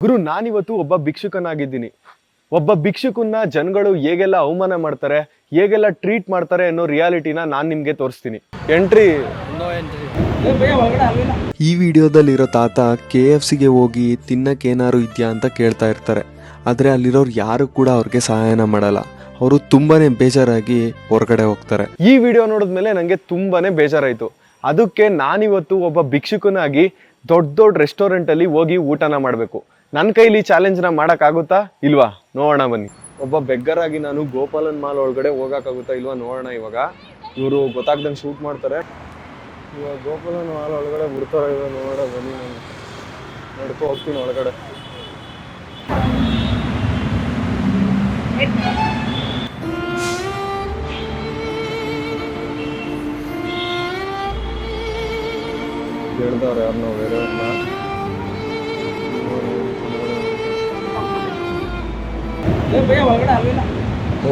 ಗುರು, ನಾನಿವತ್ತು ಒಬ್ಬ ಭಿಕ್ಷುಕನಾಗಿದ್ದೀನಿ. ಒಬ್ಬ ಭಿಕ್ಷುಕನ್ನ ಜನಗಳು ಹೇಗೆಲ್ಲ ಅವಮಾನ ಮಾಡ್ತಾರೆ, ಹೇಗೆಲ್ಲ ಟ್ರೀಟ್ ಮಾಡ್ತಾರೆ ಅನ್ನೋ ರಿಯಾಲಿಟಿನ ನಾನು ನಿಮಗೆ ತೋರಿಸ್ತೀನಿ. ಎಂಟ್ರಿ. ಈ ವಿಡಿಯೋದಲ್ಲಿರೋ ತಾತ KFCಗೆ ಹೋಗಿ ತಿನ್ನಕ್ಕೇನಾರು ಇದೆಯಾ ಅಂತ ಕೇಳ್ತಾ ಇರ್ತಾರೆ. ಆದರೆ ಅಲ್ಲಿರೋರು ಯಾರು ಕೂಡ ಅವ್ರಿಗೆ ಸಹಾಯನ ಮಾಡಲ್ಲ. ಅವರು ತುಂಬಾನೇ ಬೇಜಾರಾಗಿ ಹೊರಗಡೆ ಹೋಗ್ತಾರೆ. ಈ ವಿಡಿಯೋ ನೋಡಿದ್ಮೇಲೆ ನನಗೆ ತುಂಬಾನೇ ಬೇಜಾರಾಯಿತು. ಅದಕ್ಕೆ ನಾನಿವತ್ತು ಒಬ್ಬ ಭಿಕ್ಷುಕನಾಗಿ ದೊಡ್ಡ ದೊಡ್ಡ ರೆಸ್ಟೋರೆಂಟಲ್ಲಿ ಹೋಗಿ ಊಟನ ಮಾಡಬೇಕು. ನನ್ನ ಕೈಲಿ ಚಾಲೆಂಜ್ನ ಮಾಡೋಕ್ಕಾಗುತ್ತಾ ಇಲ್ವಾ ನೋಡೋಣ ಬನ್ನಿ. ಒಬ್ಬ ಬೆಗ್ಗರ್ ಆಗಿ ನಾನು ಗೋಪಾಲನ್ ಮಾಲ್ ಒಳಗಡೆ ಹೋಗೋಕ್ಕಾಗುತ್ತಾ ಇಲ್ವಾ ನೋಡೋಣ. ಇವಾಗ ಇವರು ಗೊತ್ತಾಗ್ದಂಗೆ ಶೂಟ್ ಮಾಡ್ತಾರೆ. ಇವಾಗ ಗೋಪಾಲನ್ ಮಾಲ್ ಒಳಗಡೆ ಬಿಡ್ತಾರ ಇವಾಗ ನೋಡೋಣ ಬನ್ನಿ. ನಾನು ನಡ್ಕೊ ಹೋಗ್ತೀನಿ ಒಳಗಡೆ. ಕೇಳ್ದವ್ರು ಯಾರನ್ನೋ ಬೇರೆಯವ್ರನ್ನ.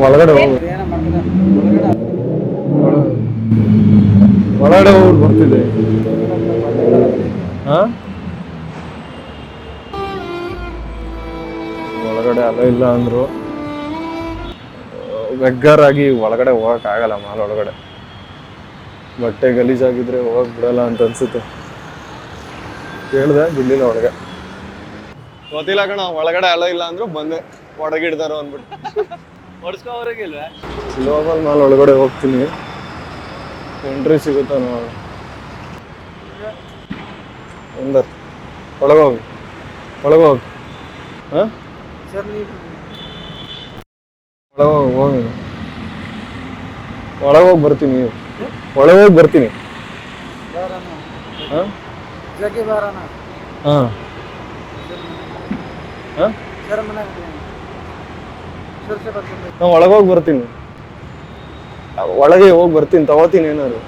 ಒಳಗಡೆ ಒಳಗಡೆ ಹೋಗಿ ಬರ್ತಿದೆ. ಒಳಗಡೆ ಅಲ್ಲ ಇಲ್ಲ ಅಂದ್ರು. ಬೆಗ್ಗರ್ ಆಗಿ ಒಳಗಡೆ ಹೋಗಕ್ ಆಗಲ್ಲ ಮಾಲ್ ಒಳಗಡೆ. ಬಟ್ಟೆ ಗಲೀಜಾಗಿದ್ರೆ ಹೋಗಕ್ ಬಿಡಲ್ಲ ಅಂತ ಅನ್ಸುತ್ತೆ. ಕೇಳ್ದೆ, ಬಿಡ್ಲಿಲ್ಲ ಒಳಗೆ. ಗೊತ್ತಿಲ್ಲ ಕಣ, ಒಳಗಡೆ ಅಲ್ಲ ಇಲ್ಲ ಅಂದ್ರು ಬಂದೆ. ಒಡಗಿಡ್ದಾರೋ ಅಂದ್ಬಿಟ್ಟು ಹೊಡ್ಸ್ಕೊವ್ರಿಗಿಲ್ವ. ಗ್ಲೋಬಲ್ ಮಾಲ್ ಒಳಗಡೆ ಹೋಗ್ತೀನಿ. ಎಂಟ್ರಿ ಸಿಗುತ್ತಾ ನೋಡ. ಒಳಗೋಗಿ ಒಳಗೋಗಿ ಒಳಗೋಗಿ ಒಳಗೋಗಿ ಬರ್ತೀನಿ. ಒಳಗೋಗಿ ಬರ್ತೀನಿ. ನಾವು ಒಳಗೋಗಿ ಬರ್ತೀನಿ. ಒಳಗೆ ಹೋಗಿ ಬರ್ತೀನಿ, ತಗೋತೀನಿ ಏನಾದ್ರು.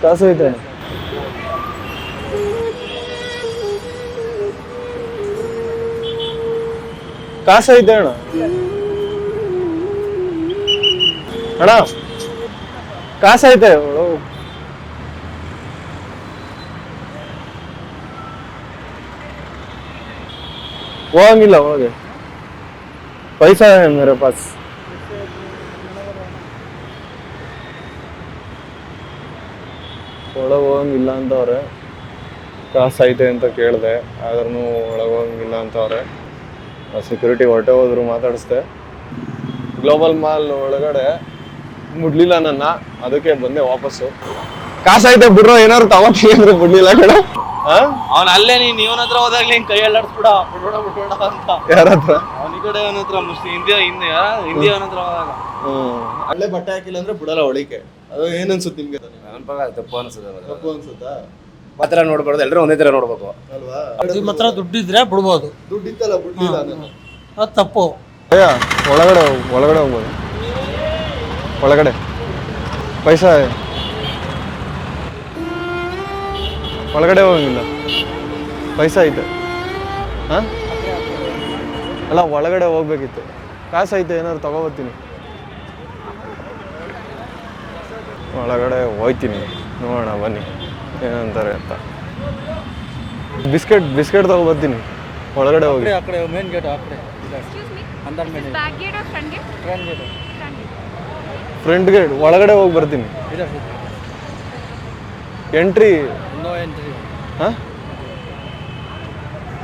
ಕಾಸು ಐತೆ. ಕಾಸು ಐತೆ ಅಣ್ಣ. ಅಣ್ಣ ಕಾಸು ಐತೆ. ಹೋಗಂಗಿಲ್ಲ ಒಳಗೆ. ಪೈಸಾ है मेरे पास. ಒಳಗೆ ಹೋಗಂಗಿಲ್ಲ ಅಂತವ್ರೆ. ಕಾಸು ಐತೆ ಅಂತ ಕೇಳಿದೆ, ಆದ್ರೂ ಒಳಗೆ ಹೋಗಂಗಿಲ್ಲ ಅಂತವ್ರೆ. ಸೆಕ್ಯೂರಿಟಿ ಹೊರಟೆ ಹೋದ್ರು ಮಾತಾಡಿಸ್ದೆ. ಗ್ಲೋಬಲ್ ಮಾಲ್ ಒಳಗಡೆ ಮುಡ್ಲಿಲ್ಲ ನನ್ನ, ಅದಕ್ಕೆ ಬಂದೆ ವಾಪಸ್ಸು. ಕಾಸು ಐತೆ ಬಿಡ್ರೋ, ಏನಾದ್ರು ತಗೋತೀನಿ ಅಂದ್ರೆ ಬಿಡ್ಲಿಲ್ಲ ಕಡೆ. ಅವನ ಅಲ್ಲೇ ನೀನ್ ಇವನ ಹತ್ರ ಹೋದಾಗ್ಲಿ ಕೈ ಅಲ್ಲಾಡ್ಸ್ಬಿಡ ಬಿಡ್ಬೇಡ ಅಂತ. ಯಾರ ಹತ್ರ? ಅವನ ಕಡೆ ಅವನ ಹತ್ರ ಮುಸ್ಲಿಂ ಹಿಂದಿ ಅವನ ಹತ್ರ ಹೋದಾಗ ಅಲ್ಲೇ ಬಟ್ಟೆ ಹಾಕಿಲ್ಲ ಅಂದ್ರೆ ಬಿಡಲ್ಲ ಒಳಿಕೆ. ಅದು ಏನನ್ಸುತ್ತೆ ನಿಮ್ಗೆ? ತಪ್ಪು ಅನ್ಸುತ್ತೆ. ತಪ್ಪು ಅನ್ಸುತ್ತಾ? ಮಾತ್ರ ನೋಡ್ಬಾರ್ದು, ಎಲ್ಲರೂ ಒಂದೇ ತರ ನೋಡ್ಬೇಕು ಅಲ್ವಾ? ನಿಮ್ಮ ಹತ್ರ ದುಡ್ಡಿದ್ರೆ ಬಿಡ್ಬೋದು. ದುಡ್ಡಿತ್ತಲ್ಲ ಬಿಡ್ಲಿಲ್ಲ. ಅದು ತಪ್ಪು. ಒಳಗಡೆ ಹೋಗ್ಬೋದು. ಒಳಗಡೆ ಪೈಸಾ ಒಳಗಡೆ ಹೋಗಂಗಿಲ್ಲ. ಪೈಸಾ ಐತೆ. ಅಲ್ಲ ಒಳಗಡೆ ಹೋಗ್ಬೇಕಿತ್ತು. ಕಾಸು ಐತೆ, ಏನಾದ್ರು ತಗೋಬರ್ತೀನಿ. ಒಳಗಡೆ ಹೋಯ್ತೀನಿ, ನೋಡೋಣ ಬನ್ನಿ ಏನಂತಾರೆ ಅಂತ. ಬಿಸ್ಕೆಟ್ ತಗೋಬರ್ತೀನಿ. ಒಳಗಡೆ ಹೋಗಿ ಆ ಕಡೆ ಮೇನ್ ಗೇಟ್ ಆ ಕಡೆ. ಫ್ರಂಟ್ ಗೇಟ್ ಒಳಗಡೆ ಹೋಗಿ ಬರ್ತೀನಿ. ಎಂಟ್ರಿ.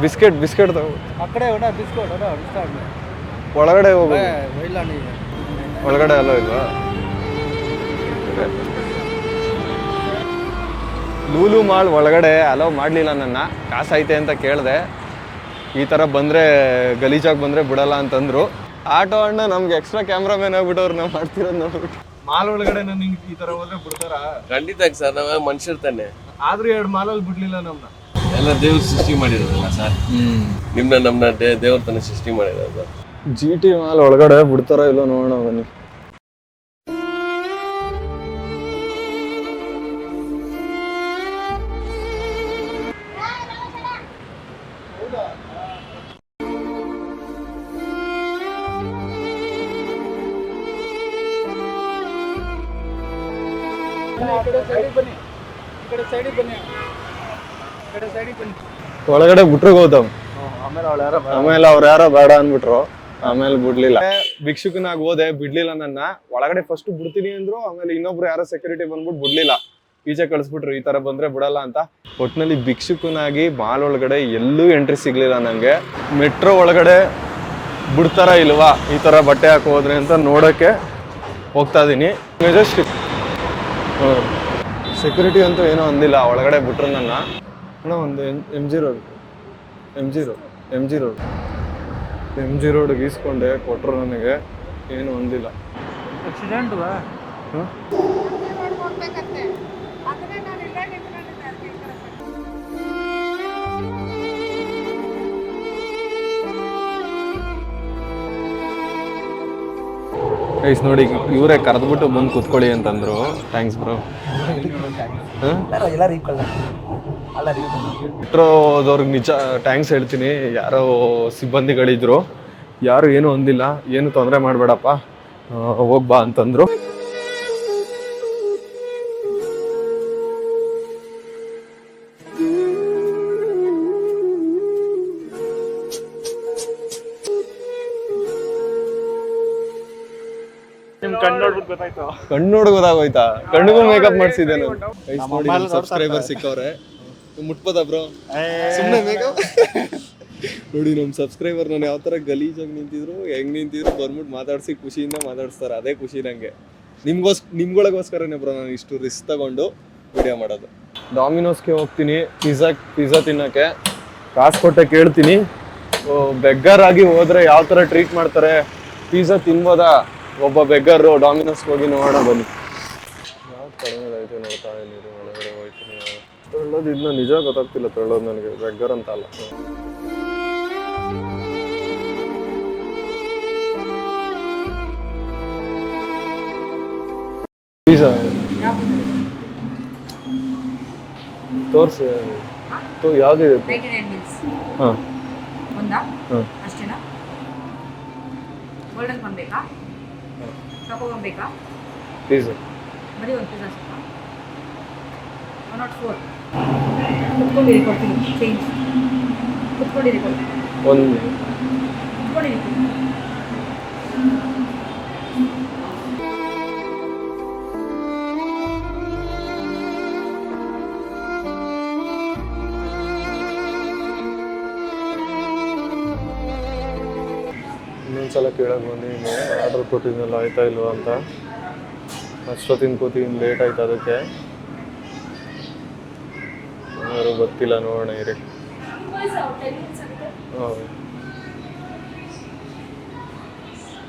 ಬಿಸ್ಕೆಟ್ ತಗೋ. ಒಳಗಡೆ ಹೋಗಿ. ಒಳಗಡೆ ಅಲ್ಲೋ ಇಲ್ವಾ? ಲೂಲು ಮಾಲ್ ಒಳಗಡೆ ಅಲೋ ಮಾಡಲಿಲ್ಲ ನನ್ನ. ಕಾಸು ಐತೆ ಅಂತ ಕೇಳಿದೆ. ಈ ಥರ ಬಂದರೆ ಗಲೀಜಾಗಿ ಬಂದರೆ ಬಿಡಲ್ಲ ಅಂತಂದರು. ಆಟೋ ಅಣ್ಣ ನಮ್ಗೆ ಎಕ್ಸ್ಟ್ರಾ ಕ್ಯಾಮ್ರಾಮನ್ ಆಗ್ಬಿಟ್ಟವ್ರು ನಾವು ಮಾಡ್ತಿರೋದು ನೋಡ್ಬಿಟ್ಟು. ಮಾಲ್ ಒಳಗಡೆ ನಿಂಗೆ ಈ ಥರ ಹೋದ್ರೆ ಬಿಡ್ತಾರಾ? ಖಂಡಿತ ಸರ್, ನಾವೇ ಮನುಷ್ಯರು ತಾನೆ. ಆದ್ರೂ 2 ಮಾಲಲ್ಲಿ ಬಿಡ್ಲಿಲ್ಲ ನಮ್ನ. ಎಲ್ಲ ದೇವ್ರ ಸೃಷ್ಟಿ ಮಾಡಿರೋದಲ್ಲ ಸರ್. ನಮ್ಮನ್ನ ದೇವ್ರ ತಾನೆ ಸೃಷ್ಟಿ ಮಾಡಿರೋದು. GT ಮಾಲ್ ಒಳಗಡೆ ಬಿಡ್ತಾರ ಇಲ್ಲೋ ನೋಡೋಣ ಬನ್ನಿ. ಸೈಡಿಗೆ ಬನ್ನಿ, ಈ ಕಡೆ ಸೈಡಿಗೆ ಬನ್ನಿ, ಈ ಕಡೆ ಸೈಡಿಗೆ ಬನ್ನಿ. ಒಳಗಡೆ ಬಿಟ್ರು ಗೌತಮ್. ಆಮೇಲೆ ಅವ್ರು ಯಾರೋ ಬೇಡ ಅನ್ಬಿಟ್ರು, ಆಮೇಲೆ ಬಿಡ್ಲಿಲ್ಲ. ಭಿಕ್ಷುಕನಾಗಿ ಹೋದೆ, ಬಿಡ್ಲಿಲ್ಲ ನನ್ನ. ಒಳಗಡೆ ಫಸ್ಟ್ ಬಿಡ್ತೀನಿ ಅಂದ್ರು, ಆಮೇಲೆ ಇನ್ನೊಬ್ರು ಯಾರೋ ಸೆಕ್ಯೂರಿಟಿ ಬಂದ್ಬಿಟ್ಟು ಬಿಡ್ಲಿಲ್ಲ, ಈಚೆ ಕಳಿಸ್ಬಿಟ್ರು, ಈ ತರ ಬಂದ್ರೆ ಬಿಡಲ್ಲ ಅಂತ. ಒಟ್ನಲ್ಲಿ ಭಿಕ್ಷುಕನಾಗಿ ಮಾಲ್ ಒಳಗಡೆ ಎಲ್ಲೂ ಎಂಟ್ರಿ ಸಿಗ್ಲಿಲ್ಲ ನಂಗೆ. ಮೆಟ್ರೋ ಒಳಗಡೆ ಬಿಡ್ತಾರ ಇಲ್ವಾ ಈ ತರ ಬಟ್ಟೆ ಹಾಕಿ ಹೋದ್ರೆ ಅಂತ ನೋಡಕ್ಕೆ ಹೋಗ್ತಾ ಇದೀನಿ. ಮೆಜೆಸ್ಟಿಕ್ ಸೆಕ್ಯೂರಿಟಿ ಅಂತೂ ಏನೋ ಅಂದಿಲ್ಲ, ಒಳಗಡೆ ಬಿಟ್ರು ನನ್ನ. ಒಂದು ಎಮ್ ಜಿ ರೋಡ್ ಗೀಸ್ಕೊಂಡೆ ಕೊಟ್ರು ನನಗೆ, ಏನು ಅಂದಿಲ್ಲ. ಆಕ್ಸಿಡೆಂಟ್ ಗೈಸ್ ನೋಡಿ, ಇವರೇ ಕರೆದ್ಬಿಟ್ಟು ಬಂದು ಕೂತ್ಕೊಳ್ಳಿ ಅಂತಂದ್ರು. Thanks bro. ಮೆಟ್ರೋದವ್ರಿಗೆ ನಿಜ ಥ್ಯಾಂಕ್ಸ್ ಹೇಳ್ತೀನಿ. ಯಾರೋ ಸಿಬ್ಬಂದಿಗಳಿದ್ರು, ಯಾರು ಏನು ಅಂದಿಲ್ಲ, ಏನು ತೊಂದರೆ ಮಾಡಬೇಡಪ್ಪ ಹೋಗ್ಬಾ ಅಂತಂದ್ರು. ಕಣ್ಣು ನೋಡಿ ಗೊತ್ತಾಗೋಯ್ತಾ? ಕಣ್ಣಿಗೂ ಮೇಕಪ್ ಮಾಡಿಸಿದ್ದೆ ನಾನು. ಸಬ್ಸ್ಕ್ರೈಬರ್ ಸಿಕ್ಕವ್ರೆ, ಮುಟ್ಬೋದಾ ಬ್ರೋ? ಸುಮ್ಮನೆ ಮೇಕಪ್ ನೋಡಿ. ನಮ್ಮ ಸಬ್ಸ್ಕ್ರೈಬರ್ ನಾನು ಯಾವ ತರ ಗಲೀಜಾಗಿ ನಿಂತಿದ್ರು, ಹೆಂಗ್ ನಿಂತಿದ್ರು ಬಂದ್ಬಿಟ್ಟು ಮಾತಾಡ್ಸಿ ಖುಷಿಯಿಂದ ಮಾತಾಡ್ಸ್ತಾರೆ. ಅದೇ ಖುಷಿ ನಂಗೆ. ನಿಮ್ಗಳಿಗೋಸ್ಕರನೇ ಬ್ರೋ ನಾನು ಇಷ್ಟು ರಿಸ್ಕ್ ತಗೊಂಡು ವಿಡಿಯೋ ಮಾಡೋದು. ಡಾಮಿನೋಸ್ಗೆ ಹೋಗ್ತೀನಿ ಪಿಜ್ಜಾ ತಿನ್ನಕ್ಕೆ. ಕಾಸು ಕೊಟ್ಟೆ ಕೇಳ್ತೀನಿ. ಬೆಗ್ಗರ್ ಆಗಿ ಹೋದ್ರೆ ಯಾವ ತರ ಟ್ರೀಟ್ ಮಾಡ್ತಾರೆ, ಪಿಜ್ಜಾ ತಿನ್ಬೋದಾ ಒಬ್ಬ ಬೆಗ್ಗರು? ಡಾಮಿನೋಸ್ಗೆ ಹೋಗಿ ನೋಡೋಣ ಬನ್ನಿ. ಯಾವ್ದು ಕಡಿಮೆ ಐತೆ ನೋಡ್ತಾ ನೀರು ಒಳಗಡೆ ಹೋಯ್ತೀನಿ. ತೊಳ್ಳೋದು ಇದನ್ನ ನಿಜ ಗೊತ್ತಾಗ್ತಿಲ್ಲ, ತೊಳ್ಳೋದು ನನಗೆ ಬೆಗ್ಗರ್ ಅಂತ ಅಲ್ಲ. ಪಿಜ್ಜಾ ತೋರಿಸಿ, ಯಾವ್ದಿದೆ? ಹಾಂ ಅಷ್ಟೇನಾ? ಗೋಲ್ಡನ್ ಕಾರ್ನ್ ಬೇಕಾ? ಚಾಕೋ ಕಾರ್ನ್ ಬೇಕಾ? ಪಿಜ್ಜಾ ಬರೀ ಒಂದು ಪಿಜ್ಜಾ ಸಾಕಾ? 104. ಕುತ್ಕೊಂಡಿರಿ, ಕೊಡ್ತೀನಿ ಚೇಂಜ್. ಕುತ್ಕೊಂಡಿರಿ, ಕೊಡ್ತೀನಿ. ಕುತ್ಕೊಂಡಿರಿ. ಇನ್ನೊಂದ್ಸಲ ಕೇಳಕ್ಕೆ ಬಂದಿದ್ದೀನಿ, ಆರ್ಡರ್ ಕೊಟ್ಟಿದ್ನಲ್ಲ ಆಯ್ತಾ ಇಲ್ವಾ ಅಂತ. ಅಷ್ಟೊತ್ತಿನ ಕೂತೀನಿ, ಲೇಟ್ ಆಯ್ತು ಅದಕ್ಕೆ. ಯಾರು ಗೊತ್ತಿಲ್ಲ, ನೋಡೋಣ ಇರಿ.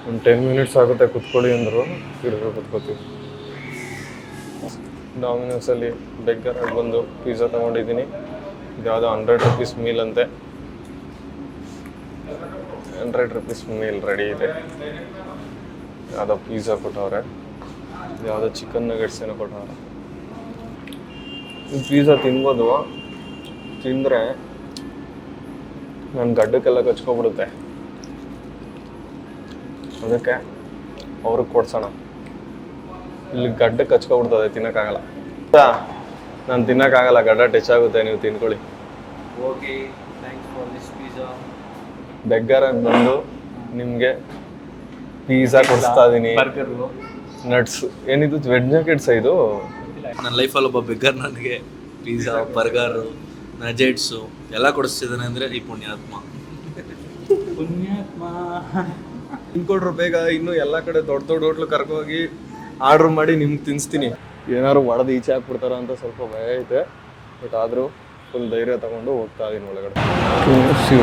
ಒಂದು 10 ಮಿನಿಟ್ಸ್ ಆಗುತ್ತೆ ಕುತ್ಕೊಳ್ಳಿ ಅಂದರು, ತಿರ್ಗಿ ಕುತ್ಕೋತೀವಿ. ಡಾಮಿನೋಸಲ್ಲಿ ಬೆಗ್ಗರಾಗಿ ಬಂದು ಪಿಜ್ಜಾ ತೊಗೊಂಡಿದ್ದೀನಿ. ಇದ್ಯಾವುದೋ 100 ರೂಪೀಸ್ ಮೀಲ್ ಅಂತೆ. 100 ರೂಪೀಸ್ ಮೀಲ್ ರೆಡಿ ಇದೆ. ಯಾವುದೋ ಪಿಜ್ಜಾ ಕೊಟ್ಟವ್ರೆ, ಯಾವುದೋ ಚಿಕನ್ ನಗೆಟ್ಸ್ ಏನೋ ಕೊಟ್ಟವ್ರೆ. ಈ ಪಿಜ್ಜಾ ತಿನ್ಬೋದು, ತಿಂದರೆ ನನ್ನ ಗಡ್ಡಕ್ಕೆಲ್ಲ ಕಚ್ಕೊಬಿಡುತ್ತೆ. ಅದಕ್ಕೆ ಅವ್ರಿಗೆ ಕೊಡ್ಸೋಣ. ಇಲ್ಲಿ ಗಡ್ಡಕ್ಕೆ ಕಚ್ಕೊಬಿಡ್ತದೆ, ತಿನ್ನೋಕ್ಕಾಗಲ್ಲ. ನಾನು ತಿನ್ನೋಕ್ಕಾಗಲ್ಲ, ಗಡ್ಡ ಟಚ್ ಆಗುತ್ತೆ. ನೀವು ತಿನ್ಕೊಳ್ಳಿ. Okay, thanks for this pizza. ಬೆಗ್ಗರಾಗಿ ಬಂದು ನಿಮಗೆ ಪಿಜ್ಜಾ ಕೊಡಿಸ್ತಾ ಇದ್ದೀನಿ. ನಟ್ಸ್ ಏನಿದು? ವೆಜ್ ನಗೆಟ್ಸ್ ಇದು. ನನ್ನ ಲೈಫಲ್ಲಿ ಒಬ್ಬ ಬೆಗ್ಗರ್ ನನಗೆ ಪಿಜ್ಜಾ, ಬರ್ಗರು, ನಜೆಟ್ಸು ಎಲ್ಲ ಕೊಡಿಸ್ತಿದ್ದಾನೆ ಅಂದರೆ ಈ ಪುಣ್ಯಾತ್ಮ. ತಿನ್ಕೊಡ್ರು ಬೇಗ. ಇನ್ನು ಎಲ್ಲ ಕಡೆ ದೊಡ್ಡ ದೊಡ್ಡ ಹೋಟ್ಲು ಕರ್ಕೋಗಿ ಆರ್ಡ್ರ್ ಮಾಡಿ ನಿಮ್ಗೆ ತಿನ್ನಿಸ್ತೀನಿ. ಏನಾದ್ರು ಒಡೆದು ಈಚೆ ಹಾಕ್ಬಿಡ್ತಾರ ಅಂತ ಸ್ವಲ್ಪ ಭಯ ಐತೆ. ಬಟ್ ಆದರೂ ಫುಲ್ ಧೈರ್ಯ ತಗೊಂಡು ಹೋಗ್ತಾ ಇದೀನಿ ಒಳಗಡೆ.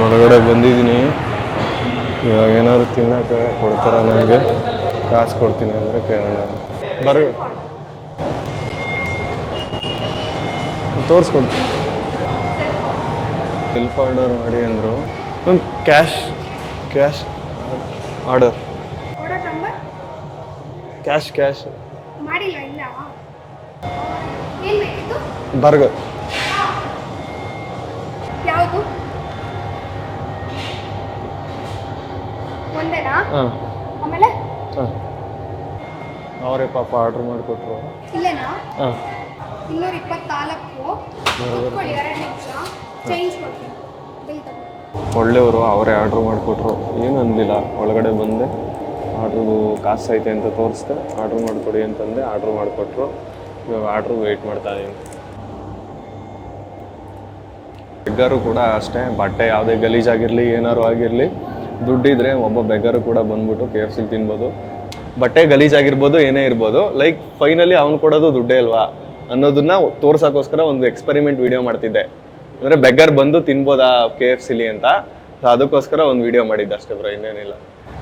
ಒಳಗಡೆ ಬಂದಿದ್ದೀನಿ. ಇವಾಗ ಏನಾದ್ರು ತಿನ್ನಕ್ಕೆ ಕೊಡ್ತಾರ ನನಗೆ, ಕಾಸು ಕೊಡ್ತೀನಿ ಅಂದರೆ ಕೇಳೋಣ. ಬರ್ರಿ ತೋರಿಸ್ಕೊಡ್ತೀನಿ. ಸೆಲ್ಫ್ ಆರ್ಡರ್ ಮಾಡಿ ಅಂದರು. ಕ್ಯಾಶ್ ಆರ್ಡರ್, ಕ್ಯಾಶ್ ಮಾಡಿಲ್ಲ. ಇಲ್ಲ, ಏನು ಬೇಕಿತ್ತು? ಬರ್ಗರ್. ಯಾವುದು? ಒಂದೇನಾ? ಹಾಂ. ಆಮೇಲೆ ಹಾಂ, ಅವರೇ ಪಾಪ ಆರ್ಡ್ರ್ ಮಾಡಿಕೊಟ್ರು. ಇಲ್ಲೇನಾ? ಹಾಂ. 224. 2 ನಿಮಿಷ ಚೇಂಜ್ ಕೊಡ್ತೀನಿ. ಒಳ್ಳೆಯವರು ಅವರೇ ಆರ್ಡ್ರ್ ಮಾಡಿಕೊಟ್ರು, ಏನು ಅನ್ನಲಿಲ್ಲ. ಒಳಗಡೆ ಬಂದೆ, ಆರ್ಡ್ರು ಕಾಸು ಐತೆ ಅಂತ ತೋರಿಸ್ದೆ, ಆರ್ಡ್ರ್ ಮಾಡಿಕೊಡಿ ಅಂತಂದೆ, ಆರ್ಡ್ರ್ ಮಾಡಿಕೊಟ್ರು. ಇವಾಗ ಆರ್ಡ್ರು ವೆಯ್ಟ್ ಮಾಡ್ತಾ ಇದ್ದೀನಿ. ಬೆಗ್ಗರು ಕೂಡ ಅಷ್ಟೇ, ಬಟ್ಟೆ ಯಾವುದೇ ಗಲೀಜಾಗಿರಲಿ ಏನಾರು ಆಗಿರಲಿ, ದುಡ್ಡಿದ್ರೆ ಒಬ್ಬ ಬೆಗ್ಗರು ಕೂಡ ಬಂದ್ಬಿಟ್ಟು KFC ತಿನ್ಬೋದು. ಬಟ್ಟೆ ಗಲೀಜಾಗಿರ್ಬೋದು, ಏನೇ ಇರ್ಬೋದು, ಲೈಕ್ ಫೈನಲಿ ಅವ್ನು ಕೊಡೋದು ದುಡ್ಡೇ ಅಲ್ವಾ ಅನ್ನೋದನ್ನ ತೋರ್ಸೋಕ್ಕೋಸ್ಕರ ಒಂದು ಎಕ್ಸ್ಪೆರಿಮೆಂಟ್ ವಿಡಿಯೋ ಮಾಡ್ತಿದ್ದೆ. ಅಂದರೆ ಬೆಗ್ಗರ್ ಬಂದು ತಿನ್ಬೋದಾ KFCಲಿ ಅಂತ. ಸೊ ಅದಕ್ಕೋಸ್ಕರ ಒಂದು ವಿಡಿಯೋ ಮಾಡಿದ್ದೆ ಅಷ್ಟೇ ಬ್ರೋ, ಇನ್ನೇನಿಲ್ಲ.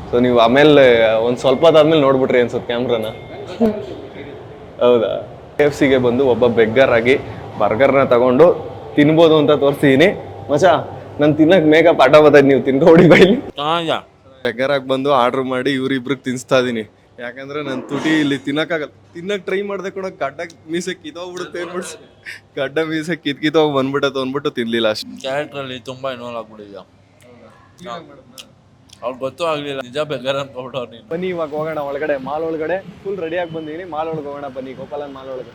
ಸೊ ನೀವು ಆಮೇಲೆ ಒಂದು ಸ್ವಲ್ಪ ಹೊತ್ತಾದ್ಮೇಲೆ ನೋಡ್ಬಿಟ್ರಿ ಅನ್ಸುತ್ತೆ ಕ್ಯಾಮ್ರಾನ. ಹೌದಾ? KFCಗೆ ಬಂದು ಒಬ್ಬ ಬೆಗ್ಗರ್ ಆಗಿ ಬರ್ಗರ್ನ ತಗೊಂಡು ತಿನ್ಬೋದು ಅಂತ ತೋರಿಸಿದೀನಿ. ಮಚಾ ನಾನು ತಿನ್ನಕ್ಕೆ ಮೇಕಪ್ ಆಟ ಬರ್ತೈತೆ, ನೀವು ತಿನ್ಕೊಡಿ ಬೈಲಿ. ಬೆಗ್ಗರಾಗಿ ಬಂದು ಆರ್ಡ್ರ್ ಮಾಡಿ ಇವ್ರಿಬ್ರಿಗೆ ತಿನ್ನಿಸ್ತಾ ಇದೀನಿ. ಯಾಕಂದ್ರೆ ನನ್ನ ತುಟಿ ಇಲ್ಲಿ ತಿನ್ನಕ್ಕಾಗಲ್ಲ. ತಿನ್ನಕ್ಕೆ ಟ್ರೈ ಮಾಡಿದೆ ಕೂಡ ಗಡ್ಡ ಮೀಸೆ ಕಿತ್ತೋಗ್ಬಿಡುತ್ತೆ ಅಂದ್ಬಿಟ್ಟು ಗಡ್ಡ ಮೀಸೆ ಕಿತ್ತೋಗಿ ಬಂದ್ಬಿಟ್ಟದು ಅಂದ್ಬಿಟ್ಟು ತಿನ್ಲಿಲ್ಲ ಅಷ್ಟು. ಕ್ಯಾರೆಕ್ಟ್ರಲ್ಲಿ ತುಂಬ ಇನ್ವಾಲ್ವ್ ಆಗ್ಬಿಟ್ಟಿದ್ಯಾ, ಅವ್ರು ಗೊತ್ತೂ ಆಗಲಿಲ್ಲ ನಿಜ ಬೆಗ್ಗರ್ ಅನ್ಕೊಬಿಟ್ಟವ್ರು ನೀನು. ಬನ್ನಿ ಇವಾಗ ಹೋಗೋಣ ಒಳಗಡೆ, ಮಾಲ್ ಒಳಗಡೆ ಫುಲ್ ರೆಡಿಯಾಗಿ ಬಂದಿದ್ದೀನಿ. ಮಾಲ್ ಒಳಗೆ ಹೋಗೋಣ ಬನ್ನಿ, ಗೋಪಾಲನ್ ಮಾಲ್ ಒಳಗೆ.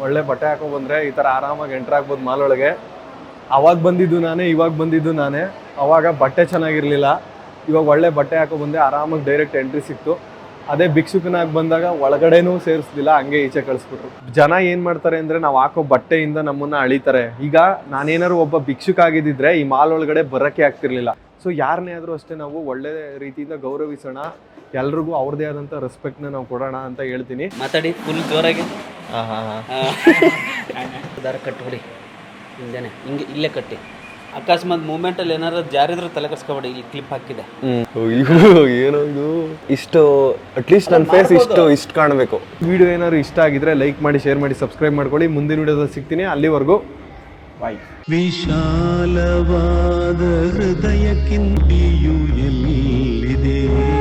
ಒಳ್ಳೆ ಬಟ್ಟೆ ಹಾಕೋ ಬಂದರೆ ಈ ಥರ ಆರಾಮಾಗಿ ಎಂಟ್ರ್ ಆಗ್ಬೋದು ಮಾಲ್ ಒಳಗೆ. ಅವಾಗ ಬಂದಿದ್ದು ನಾನೇ, ಇವಾಗ ಬಂದಿದ್ದು ನಾನೇ. ಅವಾಗ ಬಟ್ಟೆ ಚೆನ್ನಾಗಿರಲಿಲ್ಲ, ಇವಾಗ ಒಳ್ಳೆ ಬಟ್ಟೆ ಹಾಕೋ ಬಂದೆ, ಆರಾಮಾಗಿ ಡೈರೆಕ್ಟ್ ಎಂಟ್ರಿ ಸಿಕ್ತು. ಅದೇ ಭಿಕ್ಷುಕನಾಗಿ ಬಂದಾಗ ಒಳಗಡೆನೂ ಸೇರಿಸ್ಲಿಲ್ಲ, ಹಂಗೆ ಈಚೆ ಕಳಿಸ್ಬಿಟ್ರು. ಜನ ಏನು ಮಾಡ್ತಾರೆ ಅಂದರೆ ನಾವು ಹಾಕೋ ಬಟ್ಟೆಯಿಂದ ನಮ್ಮನ್ನು ಅಳಿತಾರೆ. ಈಗ ನಾನೇನಾದ್ರು ಒಬ್ಬ ಭಿಕ್ಷುಕ ಆಗಿದ್ದಿದ್ರೆ ಈ ಮಾಲ್ ಒಳಗಡೆ ಬರೋಕ್ಕೆ ಆಗ್ತಿರ್ಲಿಲ್ಲ. ಸೊ ಯಾರನ್ನೇ ಆದರೂ ಅಷ್ಟೇ ನಾವು ಒಳ್ಳೆ ರೀತಿಯಿಂದ ಗೌರವಿಸೋಣ, ಎಲ್ರಿಗೂ ಅವ್ರದ್ದೇ ಆದಂಥ ರೆಸ್ಪೆಕ್ಟ್ನ ನಾವು ಕೊಡೋಣ ಅಂತ ಹೇಳ್ತೀನಿ. ಮಾತಾಡಿ ಫುಲ್ ಜೋರಾಗಿ. ಹಾಂ ದಾರ ಕಟ್ಬಿಡಿ ಹಿಂದೆನೆ, ಹಿಂಗೆ ಇಲ್ಲೇ ಕಟ್ಟಿ. ಅಕಸ್ಮಾತ್ ಮೂಮೆಂಟಲ್ಲಿ ಏನಾದ್ರು ಜಾರಿದ್ರು ತಲೆ ಕರ್ಸ್ಕೊಬೇಡಿ, ಇಲ್ಲಿ ಕ್ಲಿಪ್ ಹಾಕಿದೆ. ಏನೊಂದು ಇಷ್ಟು ಅಟ್ಲೀಸ್ಟ್ ನನ್ನ ಫೇಸ್ ಇಷ್ಟು ಕಾಣಬೇಕು. ವಿಡಿಯೋ ಏನಾದ್ರು ಇಷ್ಟ ಆಗಿದ್ರೆ ಲೈಕ್ ಮಾಡಿ, ಶೇರ್ ಮಾಡಿ, ಸಬ್ಸ್ಕ್ರೈಬ್ ಮಾಡ್ಕೊಳ್ಳಿ. ಮುಂದಿನ ವಿಡಿಯೋದಲ್ಲಿ ಸಿಗ್ತೀನಿ, ಅಲ್ಲಿವರೆಗೂ ಬಾಯ್. ವಿಶಾಲವಾದ ಹೃದಯಕ್ಕಿಂತ ಎಲ್ಲಿದೆ